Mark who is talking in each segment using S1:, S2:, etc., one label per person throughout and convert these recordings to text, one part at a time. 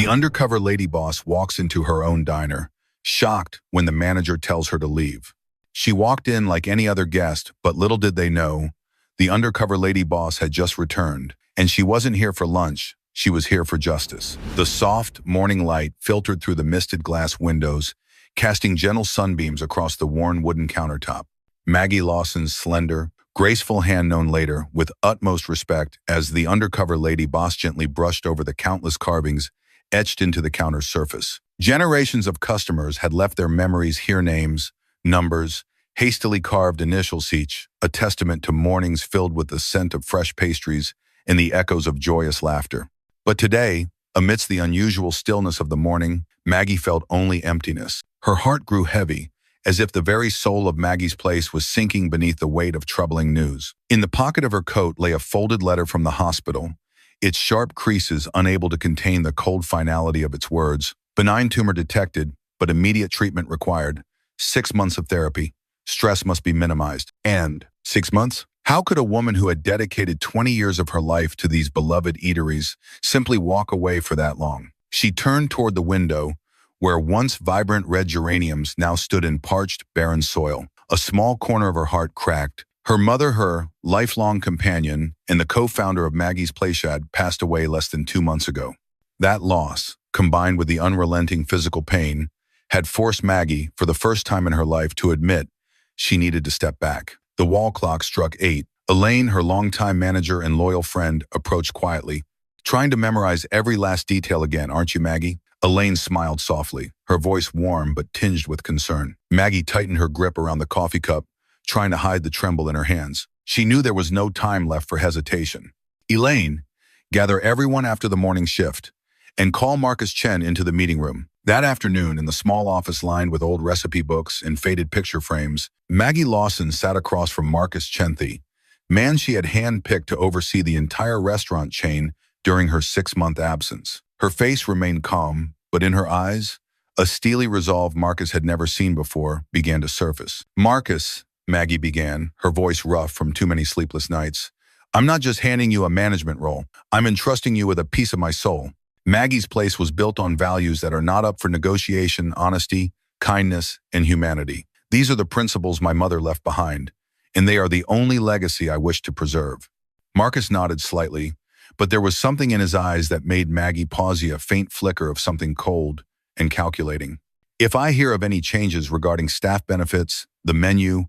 S1: The undercover lady boss walks into her own diner, shocked when the manager tells her to leave. She walked in like any other guest, but little did they know, the undercover lady boss had just returned, and she wasn't here for lunch, she was here for justice. The soft morning light filtered through the misted glass windows, casting gentle sunbeams across the worn wooden countertop. Maggie Lawson's slender, graceful hand known later with utmost respect as the undercover lady boss gently brushed over the countless carvings etched into the counter's surface. Generations of customers had left their memories here, names, numbers, hastily carved initials each, a testament to mornings filled with the scent of fresh pastries and the echoes of joyous laughter. But today, amidst the unusual stillness of the morning, Maggie felt only emptiness. Her heart grew heavy, as if the very soul of Maggie's place was sinking beneath the weight of troubling news. In the pocket of her coat lay a folded letter from the hospital, its sharp creases unable to contain the cold finality of its words. Benign tumor detected, but immediate treatment required. 6 months of therapy. Stress must be minimized. And 6 months? How could a woman who had dedicated 20 years of her life to these beloved eateries simply walk away for that long? She turned toward the window, where once vibrant red geraniums now stood in parched, barren soil. A small corner of her heart cracked. Her mother, her lifelong companion, and the co-founder of Maggie's Place had passed away less than 2 months ago. That loss, combined with the unrelenting physical pain, had forced Maggie, for the first time in her life, to admit she needed to step back. The wall clock struck 8. Elaine, her longtime manager and loyal friend, approached quietly. "Trying to memorize every last detail again, aren't you, Maggie?" Elaine smiled softly, her voice warm but tinged with concern. Maggie tightened her grip around the coffee cup, trying to hide the tremble in her hands. She knew there was no time left for hesitation. "Elaine, gather everyone after the morning shift, and call Marcus Chen into the meeting room." That afternoon, in the small office lined with old recipe books and faded picture frames, Maggie Lawson sat across from Marcus Chen, the man she had handpicked to oversee the entire restaurant chain during her 6-month absence. Her face remained calm, but in her eyes, a steely resolve Marcus had never seen before began to surface. "Marcus," Maggie began, her voice rough from too many sleepless nights, "I'm not just handing you a management role. I'm entrusting you with a piece of my soul." Maggie's Place was built on values that are not up for negotiation: honesty, kindness, and humanity. These are the principles my mother left behind, and they are the only legacy I wish to preserve. Marcus nodded slightly, but there was something in his eyes that made Maggie pause, a faint flicker of something cold and calculating. "If I hear of any changes regarding staff benefits, the menu,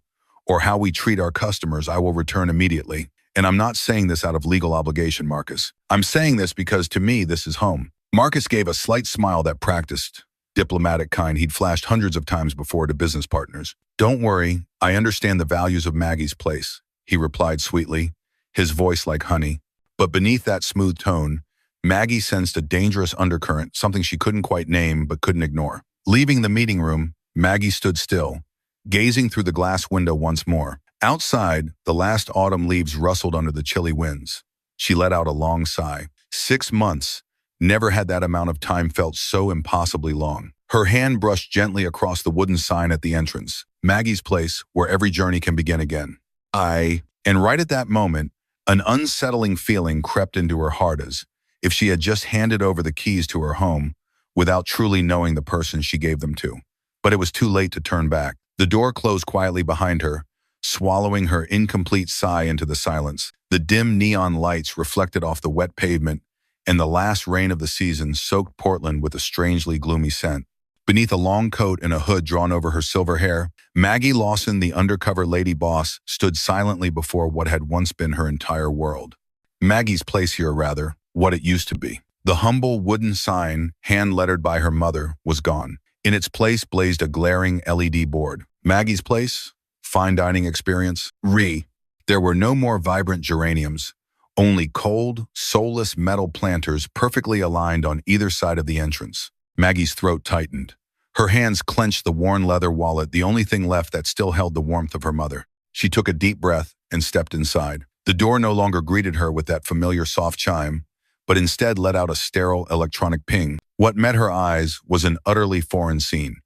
S1: or how we treat our customers, I will return immediately. And I'm not saying this out of legal obligation, Marcus. I'm saying this because to me, this is home." Marcus gave a slight smile, that practiced, diplomatic kind he'd flashed hundreds of times before to business partners. "Don't worry, I understand the values of Maggie's Place," he replied sweetly, his voice like honey. But beneath that smooth tone, Maggie sensed a dangerous undercurrent, something she couldn't quite name but couldn't ignore. Leaving the meeting room, Maggie stood still, gazing through the glass window once more. Outside, the last autumn leaves rustled under the chilly winds. She let out a long sigh. 6 months. Never had that amount of time felt so impossibly long. Her hand brushed gently across the wooden sign at the entrance. Maggie's Place, where every journey can begin again. And right at that moment, an unsettling feeling crept into her heart, as if she had just handed over the keys to her home without truly knowing the person she gave them to. But it was too late to turn back. The door closed quietly behind her, swallowing her incomplete sigh into the silence. The dim neon lights reflected off the wet pavement, and the last rain of the season soaked Portland with a strangely gloomy scent. Beneath a long coat and a hood drawn over her silver hair, Maggie Lawson, the undercover lady boss, stood silently before what had once been her entire world. Maggie's Place here, rather, what it used to be. The humble wooden sign, hand-lettered by her mother, was gone. In its place blazed a glaring LED board. Maggie's Place, fine dining experience, There were no more vibrant geraniums, only cold, soulless metal planters perfectly aligned on either side of the entrance. Maggie's throat tightened. Her hands clenched the worn leather wallet, the only thing left that still held the warmth of her mother. She took a deep breath and stepped inside. The door no longer greeted her with that familiar soft chime, but instead let out a sterile electronic ping. What met her eyes was an utterly foreign scene.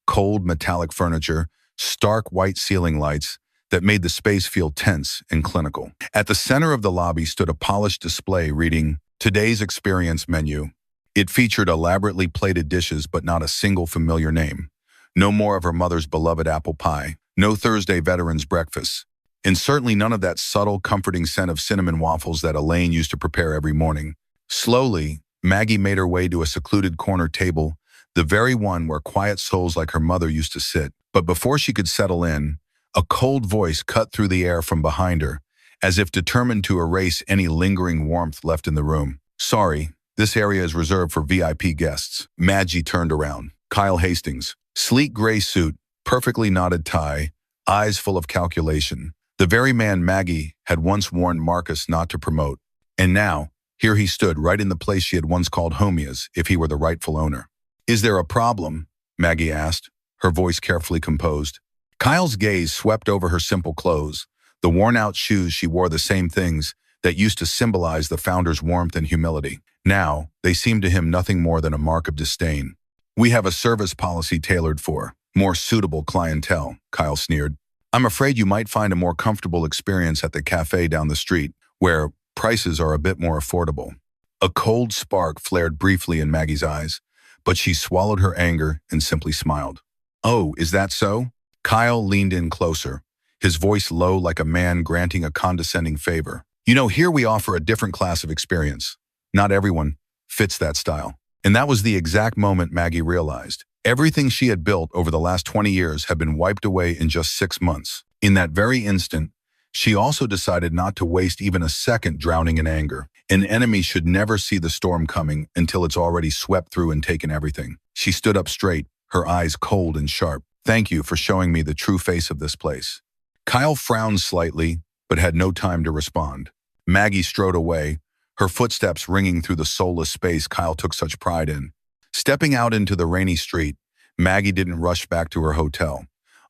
S1: Cold metallic furniture, stark white ceiling lights that made the space feel tense and clinical. At the center of the lobby stood a polished display reading, "Today's Experience Menu." It featured elaborately plated dishes but not a single familiar name. No more of her mother's beloved apple pie. No Thursday veterans breakfast. And certainly none of that subtle, comforting scent of cinnamon waffles that Elaine used to prepare every morning. Slowly, Maggie made her way to a secluded corner table, the very one where quiet souls like her mother used to sit. But before she could settle in, a cold voice cut through the air from behind her, as if determined to erase any lingering warmth left in the room. "Sorry, this area is reserved for VIP guests." Maggie turned around. Kyle Hastings. Sleek gray suit, perfectly knotted tie, eyes full of calculation. The very man Maggie had once warned Marcus not to promote. And now, here he stood right in the place she had once called home as if he were the rightful owner. "Is there a problem?" Maggie asked, her voice carefully composed. Kyle's gaze swept over her simple clothes, the worn-out shoes she wore the same things that used to symbolize the founder's warmth and humility. Now, they seemed to him nothing more than a mark of disdain. "We have a service policy tailored for more suitable clientele," Kyle sneered. "I'm afraid you might find a more comfortable experience at the cafe down the street, where prices are a bit more affordable." A cold spark flared briefly in Maggie's eyes, but she swallowed her anger and simply smiled. "Oh, is that so?" Kyle leaned in closer, his voice low like a man granting a condescending favor. "You know, here we offer a different class of experience. Not everyone fits that style." And that was the exact moment Maggie realized. Everything she had built over the last 20 years had been wiped away in just 6 months. In that very instant, she also decided not to waste even a second drowning in anger. An enemy should never see the storm coming until it's already swept through and taken everything. She stood up straight, her eyes cold and sharp. "Thank you for showing me the true face of this place." Kyle frowned slightly, but had no time to respond. Maggie strode away, her footsteps ringing through the soulless space Kyle took such pride in. Stepping out into the rainy street, Maggie didn't rush back to her hotel.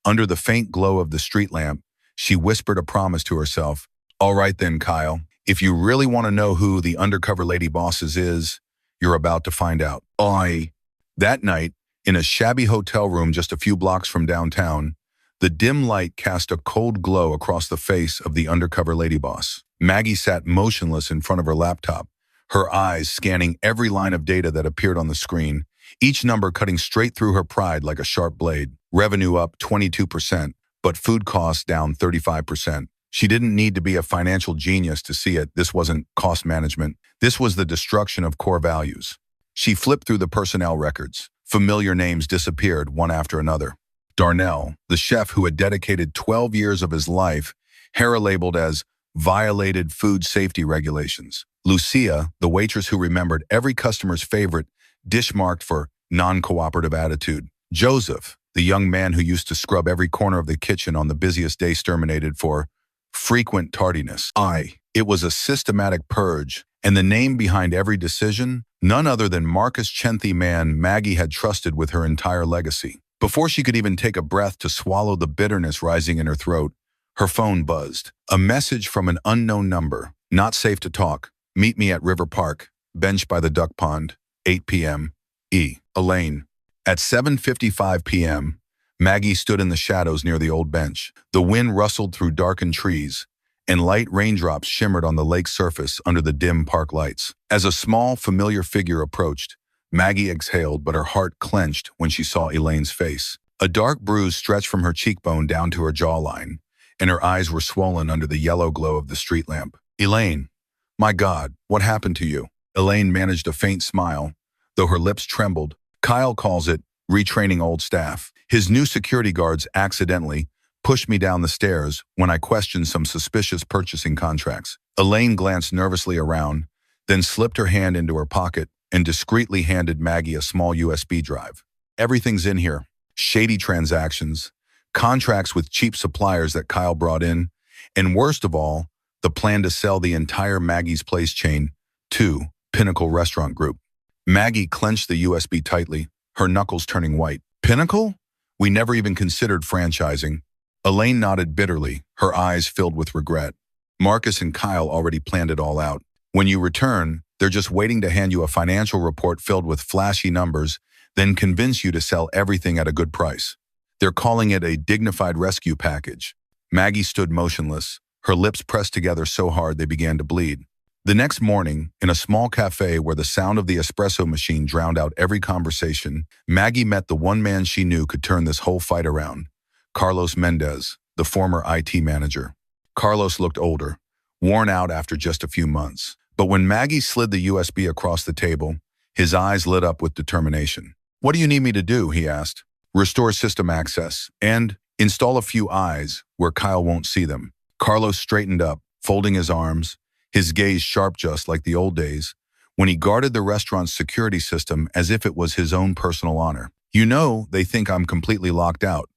S1: Under the faint glow of the street lamp, she whispered a promise to herself. "All right then, Kyle. If you really want to know who the Undercover Lady Boss is, you're about to find out." That night, in a shabby hotel room just a few blocks from downtown, the dim light cast a cold glow across the face of the Undercover Lady Boss. Maggie sat motionless in front of her laptop, her eyes scanning every line of data that appeared on the screen, each number cutting straight through her pride like a sharp blade. Revenue up 22%, but food costs down 35%. She didn't need to be a financial genius to see it. This wasn't cost management. This was the destruction of core values. She flipped through the personnel records. Familiar names disappeared one after another. Darnell, the chef who had dedicated 12 years of his life, labeled as violated food safety regulations. Lucia, the waitress who remembered every customer's favorite dish marked for non-cooperative attitude. Joseph, the young man who used to scrub every corner of the kitchen on the busiest day, terminated for frequent tardiness. It was a systematic purge, and the name behind every decision, none other than Marcus Chenthi, man Maggie had trusted with her entire legacy. Before she could even take a breath to swallow the bitterness rising in her throat, her phone buzzed. A message from an unknown number. "Not safe to talk. Meet me at River Park, bench by the duck pond, 8 p.m. Elaine." At 7:55 p.m., Maggie stood in the shadows near the old bench. The wind rustled through darkened trees, and light raindrops shimmered on the lake's surface under the dim park lights. As a small, familiar figure approached, Maggie exhaled, but her heart clenched when she saw Elaine's face. A dark bruise stretched from her cheekbone down to her jawline, and her eyes were swollen under the yellow glow of the street lamp. "Elaine, my God, what happened to you?" Elaine managed a faint smile, though her lips trembled. "Kyle calls it retraining old staff. His new security guards accidentally pushed me down the stairs when I questioned some suspicious purchasing contracts." Elaine glanced nervously around, then slipped her hand into her pocket and discreetly handed Maggie a small USB drive. "Everything's in here. Shady transactions, contracts with cheap suppliers that Kyle brought in, and worst of all, the plan to sell the entire Maggie's Place chain to Pinnacle Restaurant Group." Maggie clenched the USB tightly, her knuckles turning white. "Pinnacle? We never even considered franchising." Elaine nodded bitterly, her eyes filled with regret. "Marcus and Kyle already planned it all out. When you return, they're just waiting to hand you a financial report filled with flashy numbers, then convince you to sell everything at a good price. They're calling it a dignified rescue package." Maggie stood motionless, her lips pressed together so hard they began to bleed. The next morning, in a small cafe where the sound of the espresso machine drowned out every conversation, Maggie met the one man she knew could turn this whole fight around: Carlos Mendez, the former IT manager. Carlos looked older, worn out after just a few months. But when Maggie slid the USB across the table, his eyes lit up with determination. "What do you need me to do?" he asked. "Restore system access and install a few eyes where Kyle won't see them." Carlos straightened up, folding his arms, his gaze sharp just like the old days, when he guarded the restaurant's security system as if it was his own personal honor. "You know, they think I'm completely locked out,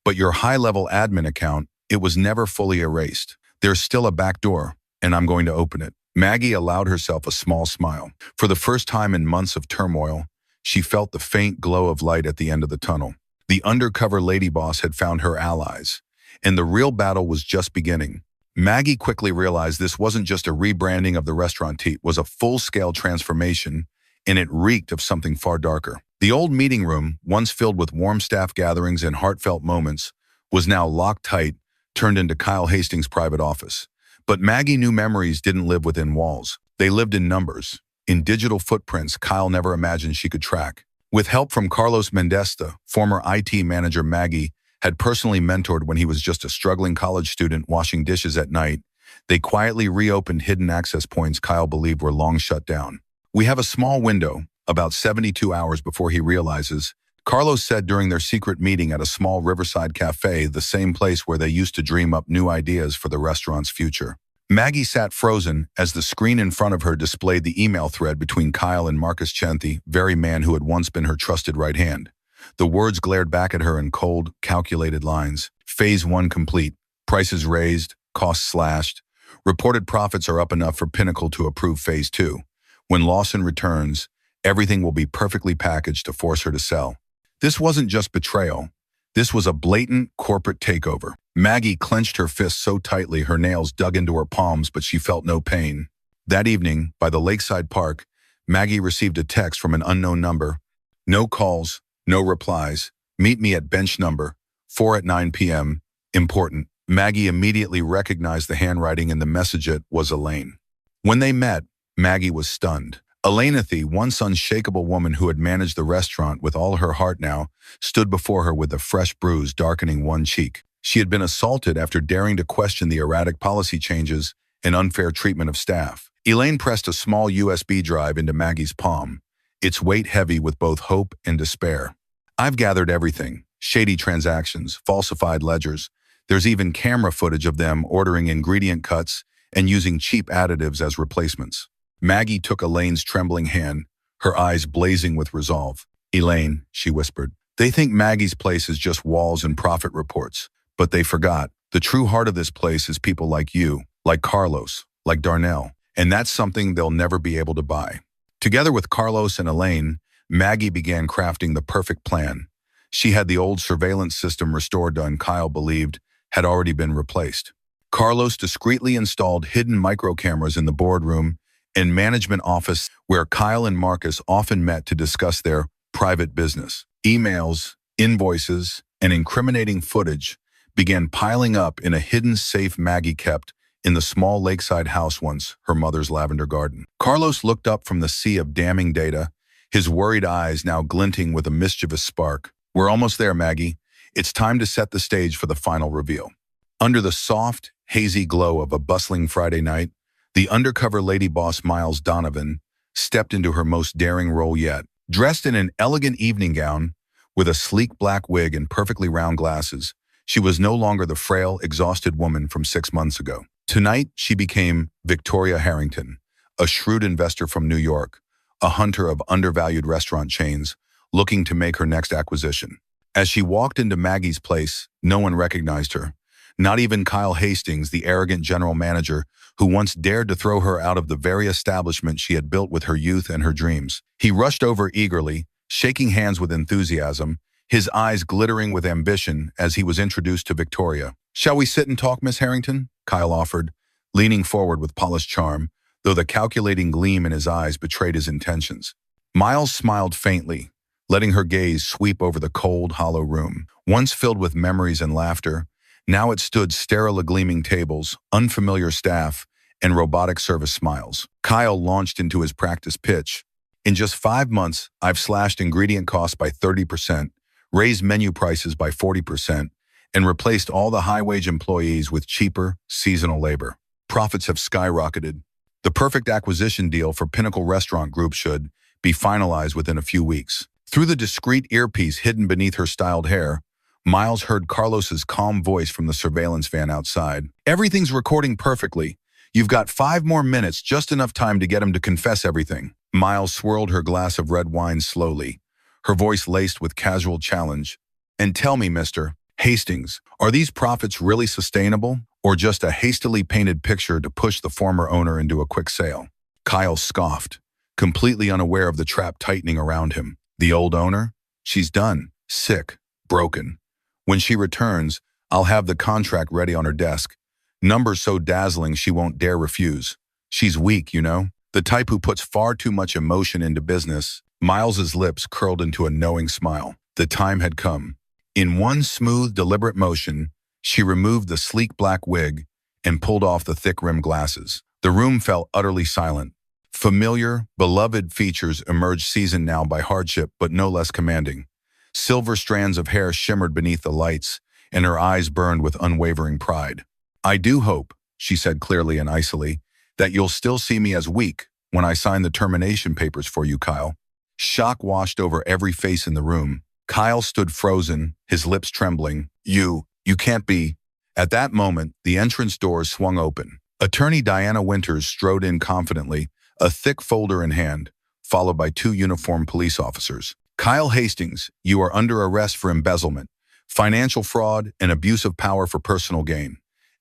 S1: but your high-level admin account, it was never fully erased. There's still a back door, and I'm going to open it." Maggie allowed herself a small smile. For the first time in months of turmoil, she felt the faint glow of light at the end of the tunnel. The undercover lady boss had found her allies, and the real battle was just beginning. Maggie quickly realized this wasn't just a rebranding of the restaurant, it was a full-scale transformation, and it reeked of something far darker. The old meeting room, once filled with warm staff gatherings and heartfelt moments, was now locked tight, turned into Kyle Hastings' private office. But Maggie knew memories didn't live within walls. They lived in numbers, in digital footprints Kyle never imagined she could track. With help from Carlos Mendez, the former IT manager Maggie had personally mentored when he was just a struggling college student washing dishes at night, they quietly reopened hidden access points Kyle believed were long shut down. "We have a small window, about 72 hours before he realizes," Carlos said during their secret meeting at a small riverside cafe, the same place where they used to dream up new ideas for the restaurant's future. Maggie sat frozen as the screen in front of her displayed the email thread between Kyle and Marcus Chen, the very man who had once been her trusted right hand. The words glared back at her in cold, calculated lines. "Phase 1 complete. Prices raised. Costs slashed. Reported profits are up enough for Pinnacle to approve Phase 2. When Lawson returns, everything will be perfectly packaged to force her to sell." This wasn't just betrayal. This was a blatant corporate takeover. Maggie clenched her fists so tightly her nails dug into her palms, but she felt no pain. That evening, by the lakeside park, Maggie received a text from an unknown number. "No calls, no replies. Meet me at bench number 4 at 9 p.m. Important." Maggie immediately recognized the handwriting in the message. It was Elaine. When they met, Maggie was stunned. Elaine, the once unshakable woman who had managed the restaurant with all her heart, now stood before her with a fresh bruise darkening one cheek. She had been assaulted after daring to question the erratic policy changes and unfair treatment of staff. Elaine pressed a small USB drive into Maggie's palm, its weight heavy with both hope and despair. "I've gathered everything. Shady transactions, falsified ledgers. There's even camera footage of them ordering ingredient cuts and using cheap additives as replacements." Maggie took Elaine's trembling hand, her eyes blazing with resolve. "Elaine," she whispered, "they think Maggie's place is just walls and profit reports. But they forgot. The true heart of this place is people like you, like Carlos, like Darnell. And that's something they'll never be able to buy." Together with Carlos and Elaine, Maggie began crafting the perfect plan. She had the old surveillance system restored and Kyle believed had already been replaced. Carlos discreetly installed hidden micro cameras in the boardroom and management office where Kyle and Marcus often met to discuss their private business. Emails, invoices, and incriminating footage began piling up in a hidden safe Maggie kept in the small lakeside house once her mother's lavender garden. Carlos looked up from the sea of damning data, his worried eyes now glinting with a mischievous spark. "We're almost there, Maggie. It's time to set the stage for the final reveal." Under the soft, hazy glow of a bustling Friday night, the undercover lady boss Miles Donovan stepped into her most daring role yet. Dressed in an elegant evening gown, with a sleek black wig and perfectly round glasses, she was no longer the frail, exhausted woman from 6 months ago. Tonight, she became Victoria Harrington, a shrewd investor from New York, a hunter of undervalued restaurant chains, looking to make her next acquisition. As she walked into Maggie's place, no one recognized her. Not even Kyle Hastings, the arrogant general manager who once dared to throw her out of the very establishment she had built with her youth and her dreams. He rushed over eagerly, shaking hands with enthusiasm, his eyes glittering with ambition as he was introduced to Victoria. "Shall we sit and talk, Miss Harrington?" Kyle offered, leaning forward with polished charm, though the calculating gleam in his eyes betrayed his intentions. Miles smiled faintly, letting her gaze sweep over the cold, hollow room. Once filled with memories and laughter, now it stood sterile, gleaming tables, unfamiliar staff, and robotic service smiles. Kyle launched into his practice pitch. In just 5 months, I've slashed ingredient costs by 30%, raised menu prices by 40%, and replaced all the high-wage employees with cheaper, seasonal labor. Profits have skyrocketed. The perfect acquisition deal for Pinnacle Restaurant Group should be finalized within a few weeks. Through the discreet earpiece hidden beneath her styled hair, Miles heard Carlos's calm voice from the surveillance van outside. Everything's recording perfectly. You've got 5 more minutes, just enough time to get him to confess everything. Miles swirled her glass of red wine slowly, her voice laced with casual challenge. And tell me, Mr. Hastings, are these profits really sustainable, or just a hastily painted picture to push the former owner into a quick sale? Kyle scoffed, completely unaware of the trap tightening around him. The old owner? She's done. Sick. Broken. When she returns, I'll have the contract ready on her desk. Numbers so dazzling she won't dare refuse. She's weak, you know? The type who puts far too much emotion into business. Miles's lips curled into a knowing smile. The time had come. In one smooth, deliberate motion, she removed the sleek black wig and pulled off the thick-rimmed glasses. The room fell utterly silent. Familiar, beloved features emerged, seasoned now by hardship, but no less commanding. Silver strands of hair shimmered beneath the lights, and her eyes burned with unwavering pride. I do hope, she said clearly and icily, that you'll still see me as weak when I sign the termination papers for you, Kyle. Shock washed over every face in the room. Kyle stood frozen, his lips trembling. You can't be. At that moment, the entrance doors swung open. Attorney Diana Winters strode in confidently, a thick folder in hand, followed by 2 uniformed police officers. Kyle Hastings, you are under arrest for embezzlement, financial fraud, and abuse of power for personal gain.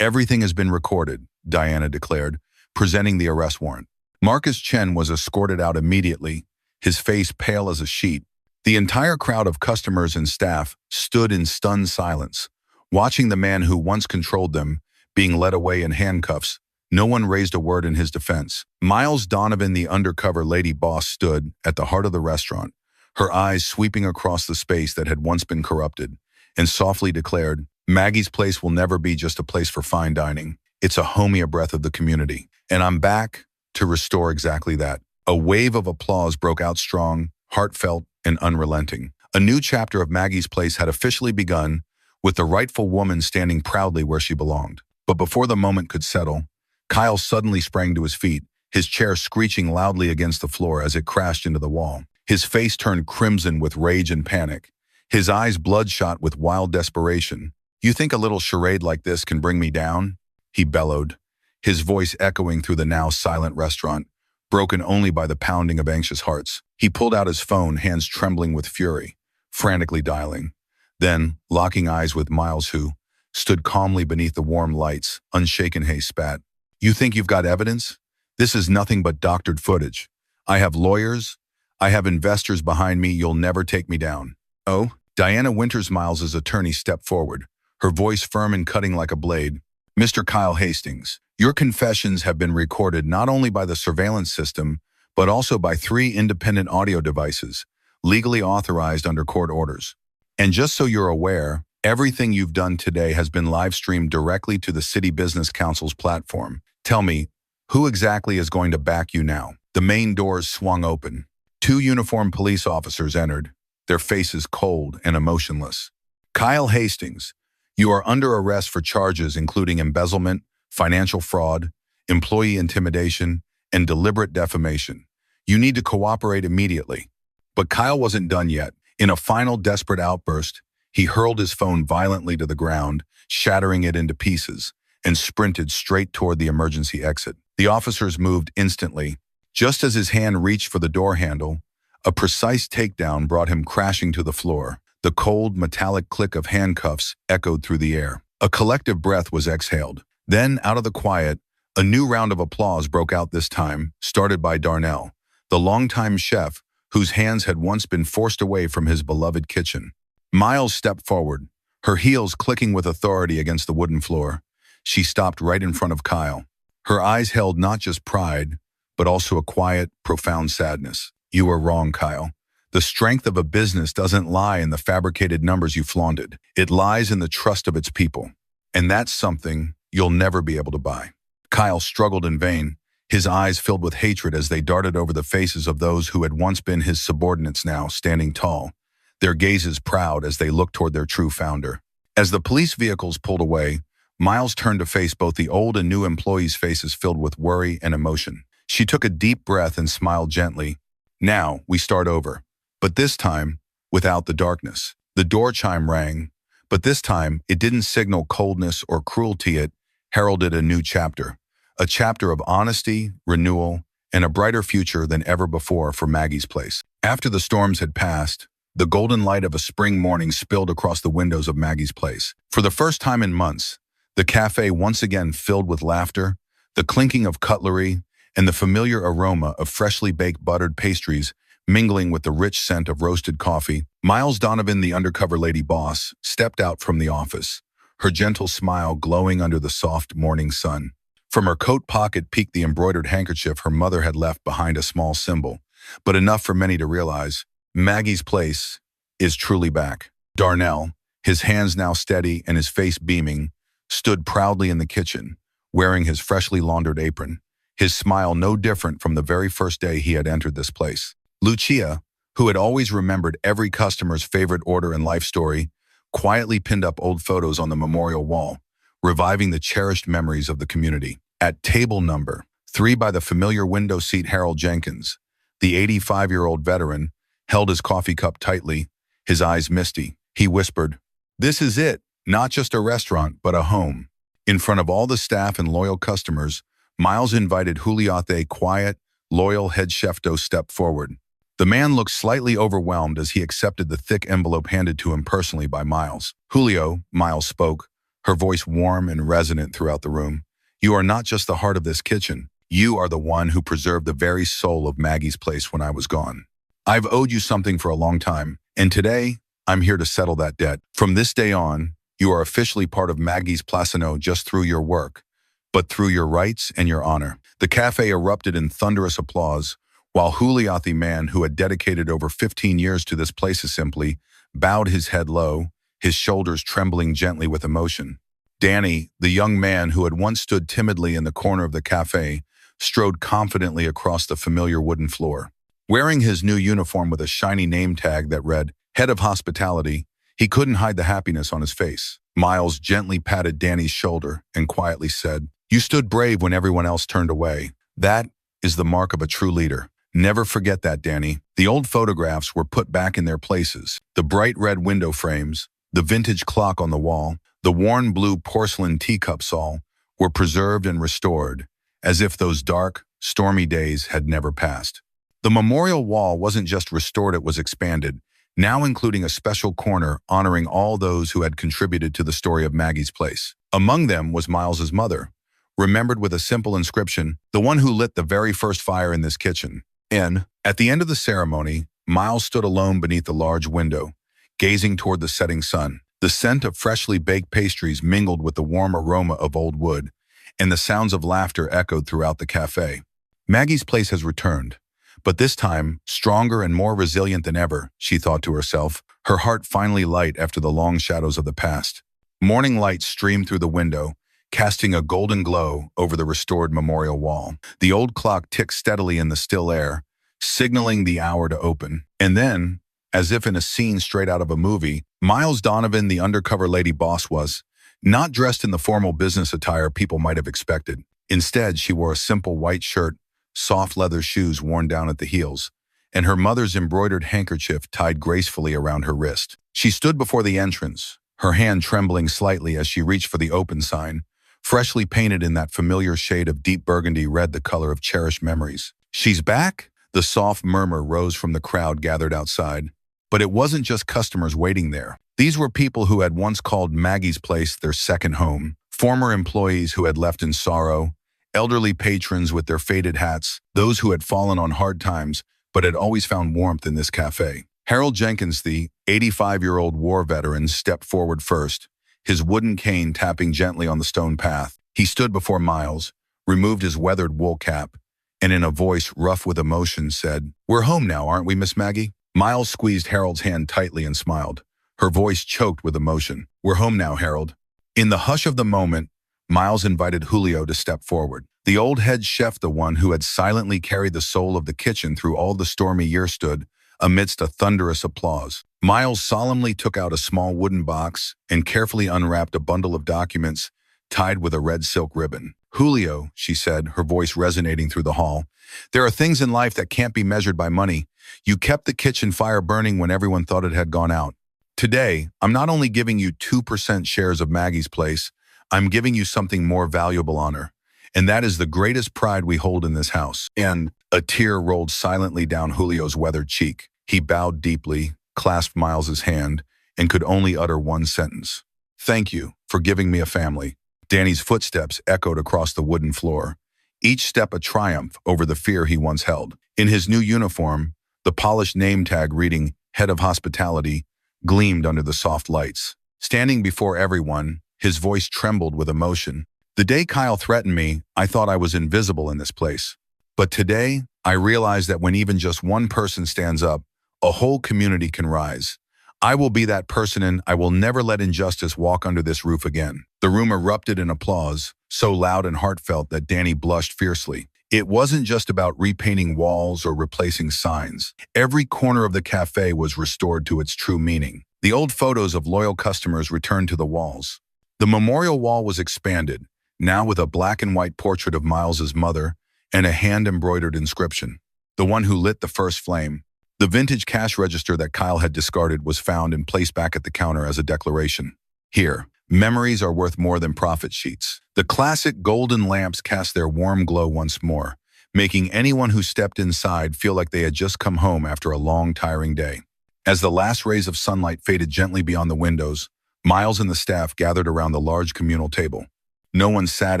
S1: Everything has been recorded, Diana declared, presenting the arrest warrant. Marcus Chen was escorted out immediately, his face pale as a sheet. The entire crowd of customers and staff stood in stunned silence, watching the man who once controlled them being led away in handcuffs. No one raised a word in his defense. Miles Donovan, the undercover lady boss, stood at the heart of the restaurant, her eyes sweeping across the space that had once been corrupted, and softly declared, Maggie's Place will never be just a place for fine dining. It's a homea breath of the community. And I'm back to restore exactly that. A wave of applause broke out strong, heartfelt, and unrelenting. A new chapter of Maggie's Place had officially begun, with the rightful woman standing proudly where she belonged. But before the moment could settle, Kyle suddenly sprang to his feet, his chair screeching loudly against the floor as it crashed into the wall. His face turned crimson with rage and panic, his eyes bloodshot with wild desperation. You think a little charade like this can bring me down? He bellowed, his voice echoing through the now silent restaurant, broken only by the pounding of anxious hearts. He pulled out his phone, hands trembling with fury, frantically dialing. Then, locking eyes with Miles, who stood calmly beneath the warm lights, unshaken, he spat. You think you've got evidence? This is nothing but doctored footage. I have lawyers. I have investors behind me. You'll never take me down. Oh? Diana Winters, Miles's attorney, stepped forward, her voice firm and cutting like a blade. Mr. Kyle Hastings, your confessions have been recorded not only by the surveillance system, but also by 3 independent audio devices, legally authorized under court orders. And just so you're aware, everything you've done today has been live-streamed directly to the City Business Council's platform. Tell me, who exactly is going to back you now? The main doors swung open. 2 uniformed police officers entered, their faces cold and emotionless. Kyle Hastings, you are under arrest for charges including embezzlement, financial fraud, employee intimidation, and deliberate defamation. You need to cooperate immediately. But Kyle wasn't done yet. In a final desperate outburst, he hurled his phone violently to the ground, shattering it into pieces, and sprinted straight toward the emergency exit. The officers moved instantly. Just as his hand reached for the door handle, a precise takedown brought him crashing to the floor. The cold, metallic click of handcuffs echoed through the air. A collective breath was exhaled. Then, out of the quiet, a new round of applause broke out, this time started by Darnell, the longtime chef whose hands had once been forced away from his beloved kitchen. Miles stepped forward, her heels clicking with authority against the wooden floor. She stopped right in front of Kyle. Her eyes held not just pride, but also a quiet, profound sadness. You were wrong, Kyle. The strength of a business doesn't lie in the fabricated numbers you flaunted. It lies in the trust of its people. And that's something you'll never be able to buy. Kyle struggled in vain, his eyes filled with hatred as they darted over the faces of those who had once been his subordinates now standing tall, their gazes proud as they looked toward their true founder. As the police vehicles pulled away, Miles turned to face both the old and new employees' faces filled with worry and emotion. She took a deep breath and smiled gently. Now, we start over. But this time, without the darkness. The door chime rang, but this time it didn't signal coldness or cruelty. It heralded a new chapter. A chapter of honesty, renewal, and a brighter future than ever before for Maggie's place. After the storms had passed, the golden light of a spring morning spilled across the windows of Maggie's place. For the first time in months, the cafe once again filled with laughter, the clinking of cutlery, and the familiar aroma of freshly baked buttered pastries mingling with the rich scent of roasted coffee. Miles Donovan, the undercover lady boss, stepped out from the office, her gentle smile glowing under the soft morning sun. From her coat pocket peeked the embroidered handkerchief her mother had left behind, a small symbol, but enough for many to realize Maggie's place is truly back. Darnell, his hands now steady and his face beaming, stood proudly in the kitchen, wearing his freshly laundered apron, his smile no different from the very first day he had entered this place. Lucia, who had always remembered every customer's favorite order and life story, quietly pinned up old photos on the memorial wall, reviving the cherished memories of the community. At table number 3 by the familiar window seat, Harold Jenkins, the 85-year-old veteran, held his coffee cup tightly, his eyes misty. He whispered, "This is it, not just a restaurant, but a home." In front of all the staff and loyal customers, Miles invited Julio, a quiet, loyal head chef, to step forward. The man looked slightly overwhelmed as he accepted the thick envelope handed to him personally by Miles. "Julio," Miles spoke, her voice warm and resonant throughout the room, "you are not just the heart of this kitchen. You are the one who preserved the very soul of Maggie's place when I was gone. I've owed you something for a long time, and today, I'm here to settle that debt. From this day on, you are officially part of Maggie's Place, not just through your work, but through your rights and your honor." The cafe erupted in thunderous applause, while Julio, the man who had dedicated over 15 years to this place, simply bowed his head low, his shoulders trembling gently with emotion. Danny, the young man who had once stood timidly in the corner of the cafe, strode confidently across the familiar wooden floor. Wearing his new uniform with a shiny name tag that read, "Head of Hospitality," he couldn't hide the happiness on his face. Miles gently patted Danny's shoulder and quietly said, "You stood brave when everyone else turned away. That is the mark of a true leader. Never forget that, Danny." The old photographs were put back in their places. The bright red window frames, the vintage clock on the wall, the worn blue porcelain teacups, all were preserved and restored, as if those dark, stormy days had never passed. The memorial wall wasn't just restored, it was expanded, now including a special corner honoring all those who had contributed to the story of Maggie's place. Among them was Miles's mother, remembered with a simple inscription, "The one who lit the very first fire in this kitchen." And, at the end of the ceremony, Miles stood alone beneath the large window, gazing toward the setting sun. The scent of freshly baked pastries mingled with the warm aroma of old wood, and the sounds of laughter echoed throughout the cafe. Maggie's place has returned, but this time, stronger and more resilient than ever, she thought to herself, her heart finally light after the long shadows of the past. Morning light streamed through the window, casting a golden glow over the restored memorial wall. The old clock ticked steadily in the still air, signaling the hour to open. And then, as if in a scene straight out of a movie, Miles Donovan, the undercover lady boss, was not dressed in the formal business attire people might have expected. Instead, she wore a simple white shirt, soft leather shoes worn down at the heels, and her mother's embroidered handkerchief tied gracefully around her wrist. She stood before the entrance, her hand trembling slightly as she reached for the open sign, freshly painted in that familiar shade of deep burgundy red, the color of cherished memories. "She's back?" The soft murmur rose from the crowd gathered outside. But it wasn't just customers waiting there. These were people who had once called Maggie's place their second home, former employees who had left in sorrow, elderly patrons with their faded hats, those who had fallen on hard times but had always found warmth in this cafe. Harold Jenkins, the 85-year-old war veteran, stepped forward first, his wooden cane tapping gently on the stone path. He stood before Miles, removed his weathered wool cap, and in a voice rough with emotion said, "We're home now, aren't we, Miss Maggie?" Miles squeezed Harold's hand tightly and smiled, her voice choked with emotion. "We're home now, Harold." In the hush of the moment, Miles invited Julio to step forward. The old head chef, the one who had silently carried the soul of the kitchen through all the stormy years, stood amidst a thunderous applause. Miles solemnly took out a small wooden box and carefully unwrapped a bundle of documents tied with a red silk ribbon. "Julio," she said, her voice resonating through the hall, "there are things in life that can't be measured by money. You kept the kitchen fire burning when everyone thought it had gone out. Today, I'm not only giving you 2% shares of Maggie's place, I'm giving you something more valuable on her. And that is the greatest pride we hold in this house." And a tear rolled silently down Julio's weathered cheek. He bowed deeply, clasped Miles's hand, and could only utter one sentence: "Thank you for giving me a family." Danny's footsteps echoed across the wooden floor, each step a triumph over the fear he once held. In his new uniform, the polished name tag reading "Head of Hospitality" gleamed under the soft lights. Standing before everyone, his voice trembled with emotion. "The day Kyle threatened me, I thought I was invisible in this place. But today, I realize that when even just one person stands up, a whole community can rise. I will be that person, and I will never let injustice walk under this roof again." The room erupted in applause, so loud and heartfelt that Danny blushed fiercely. It wasn't just about repainting walls or replacing signs. Every corner of the cafe was restored to its true meaning. The old photos of loyal customers returned to the walls. The memorial wall was expanded, now with a black and white portrait of Miles's mother and a hand-embroidered inscription: "The one who lit the first flame." The vintage cash register that Kyle had discarded was found and placed back at the counter as a declaration. "Here, memories are worth more than profit sheets." The classic golden lamps cast their warm glow once more, making anyone who stepped inside feel like they had just come home after a long, tiring day. As the last rays of sunlight faded gently beyond the windows, Miles and the staff gathered around the large communal table. No one sat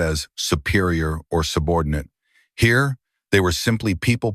S1: as superior or subordinate. Here, they were simply people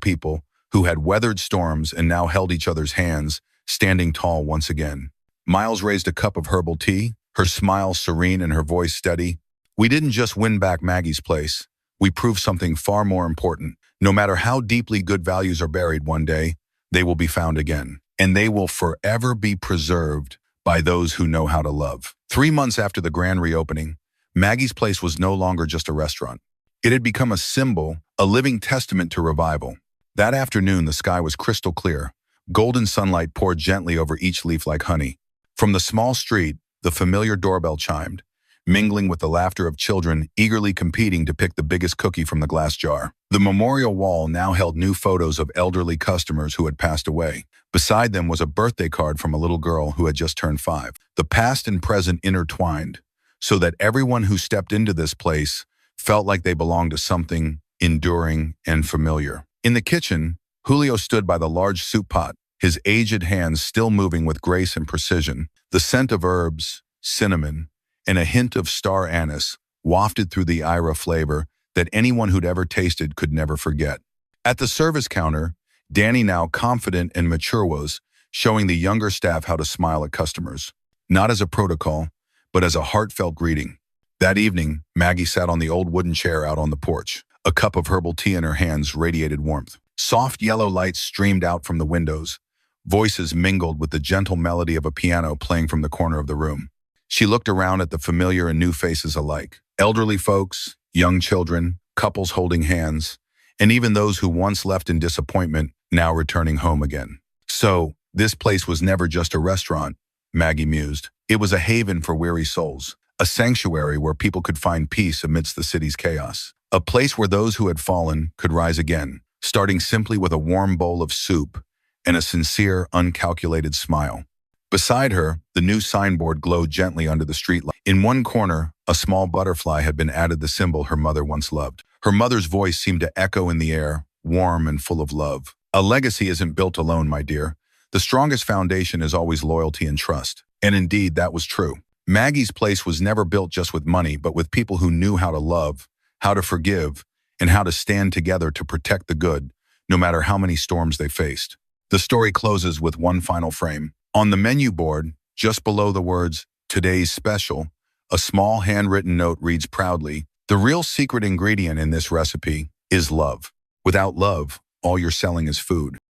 S1: who had weathered storms and now held each other's hands, standing tall once again. Miles raised a cup of herbal tea, her smile serene and her voice steady. "We didn't just win back Maggie's place. We proved something far more important. No matter how deeply good values are buried, one day, they will be found again. And they will forever be preserved by those who know how to love." 3 months after the grand reopening, Maggie's place was no longer just a restaurant. It had become a symbol, a living testament to revival. That afternoon, the sky was crystal clear. Golden sunlight poured gently over each leaf like honey. From the small street, the familiar doorbell chimed, mingling with the laughter of children eagerly competing to pick the biggest cookie from the glass jar. The memorial wall now held new photos of elderly customers who had passed away. Beside them was a birthday card from a little girl who had just turned 5. The past and present intertwined, so that everyone who stepped into this place felt like they belonged to something enduring and familiar. In the kitchen, Julio stood by the large soup pot, his aged hands still moving with grace and precision. The scent of herbs, cinnamon, and a hint of star anise wafted through the Ira flavor that anyone who'd ever tasted could never forget. At the service counter, Danny, now confident and mature, was showing the younger staff how to smile at customers, not as a protocol, but as a heartfelt greeting. That evening, Maggie sat on the old wooden chair out on the porch. A cup of herbal tea in her hands radiated warmth. Soft yellow lights streamed out from the windows. Voices mingled with the gentle melody of a piano playing from the corner of the room. She looked around at the familiar and new faces alike. Elderly folks, young children, couples holding hands, and even those who once left in disappointment, now returning home again. So, this place was never just a restaurant, Maggie mused. It was a haven for weary souls, a sanctuary where people could find peace amidst the city's chaos. A place where those who had fallen could rise again, starting simply with a warm bowl of soup and a sincere, uncalculated smile. Beside her, the new signboard glowed gently under the streetlight. In one corner, a small butterfly had been added, the symbol her mother once loved. Her mother's voice seemed to echo in the air, warm and full of love. "A legacy isn't built alone, my dear. The strongest foundation is always loyalty and trust." And indeed, that was true. Maggie's place was never built just with money, but with people who knew how to love, how to forgive, and how to stand together to protect the good, no matter how many storms they faced. The story closes with one final frame. On the menu board, just below the words, "Today's Special," a small handwritten note reads proudly, "The real secret ingredient in this recipe is love. Without love, all you're selling is food."